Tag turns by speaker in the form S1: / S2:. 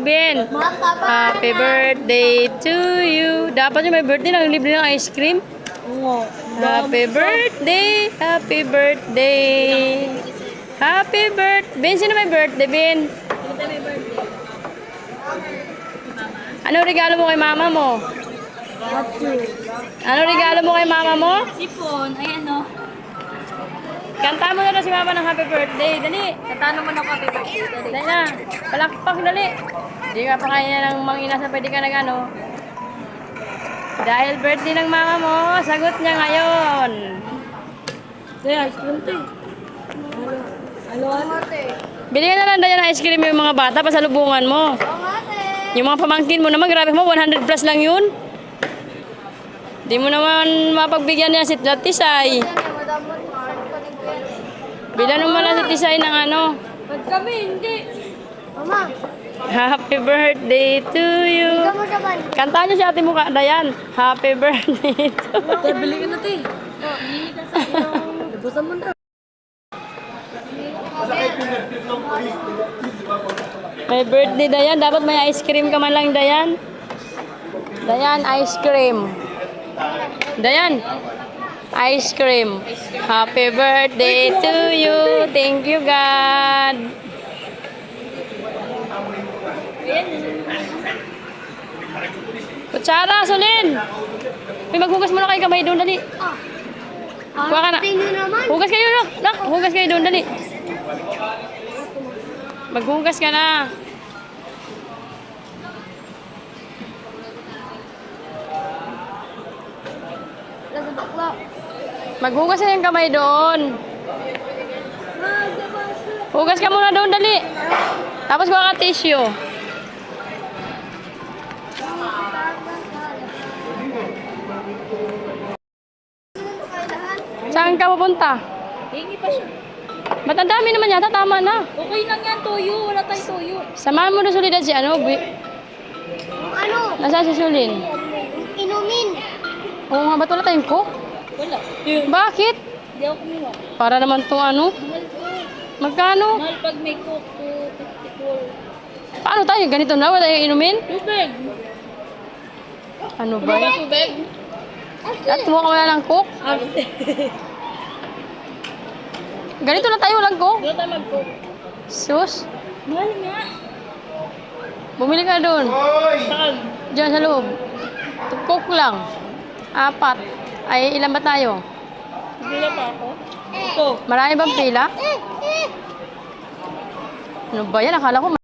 S1: Ben. Happy birthday to you. Dapat yung may birthday, naglibre ng ice cream. Happy birthday. Happy birthday. Happy birthday. Ben, sino may birthday, Ben? Ano regalo mo kay mama mo? Ano regalo mo kay mama mo?
S2: Sipon. Ay ano.
S1: Kanta mo na si mama ng happy birthday. Dali.
S2: Katano mo na happy birthday.
S1: Dali na. Palakpak, dali. Hindi ka pa kaya ng mangina sa pwede ka na gano. Dahil birthday ng mama mo, sagot niya ngayon.
S2: Kaya, ice cream to eh. Ano?
S1: Binigyan na lang dayan ng ice cream yung mga bata pasalubungan mo. Yung mga pamangkin mo naman, grabe mo, 100 plus lang yun. Di mo naman mapagbigyan niya si Tisay. Bilan mo lang si Tisay ng ano.
S2: Pag kami, hindi.
S3: Mama,
S1: Happy birthday to you.
S3: ikaw mo sa ban.
S1: Kanta niyo si ate mo, Dayan. Happy birthday to you.
S2: Te, bili ka na te. Hindi ka sa iyong... Ibusan mo na.
S1: May birthday, Dayan. Dapat may ice cream ka man lang, Dayan. Dayan, ice cream. Dayan, ice cream. Happy birthday to you. Thank you, God. Kutsara, Solin. May maghugas muna kayo kamay doon, dali. Kuha ka na.
S3: Tingin naman.
S1: Hugas kayo, nak. Hugas kayo doon, dali. Maghugas ka na.
S3: Lasa bakla.
S1: Maghugas na yung kamay doon. Hugas ka muna doon, dali. Tapos kuha ka tissue. Saan ka pupunta?
S2: Hingi pa siya.
S1: Ba't ang dami naman yata? Tama na.
S2: Okay lang yan, tuyo. Wala tayong tuyo.
S1: Samahan mo na Solidad si ano?
S3: Ano?
S1: Nasaan si Solin?
S3: Inumin.
S1: Oo nga, ba't wala tayong coke?
S2: Wala.
S1: Bakit?
S2: Hindi ako kumuha.
S1: Para naman itong ano?
S2: Mahal ko.
S1: Magkano?
S2: Mahal pag may coke, 254.
S1: Paano tayo? Ganito na? Wala tayong inumin?
S2: Tubig.
S1: Ano ba?
S2: Tubig.
S1: At kumuha ka wala ng coke? Ganito na tayo, walang coke?
S2: Doon tayo mag-coke.
S1: Sus?
S2: Mahal nga.
S1: Bumili ka doon.
S2: Saan?
S1: Diyan sa loob. Coke lang. 4. Ay, ilan ba tayo?
S2: Bila pa ako. Ito.
S1: Marami bang pila? Ano ba yan? Akala ko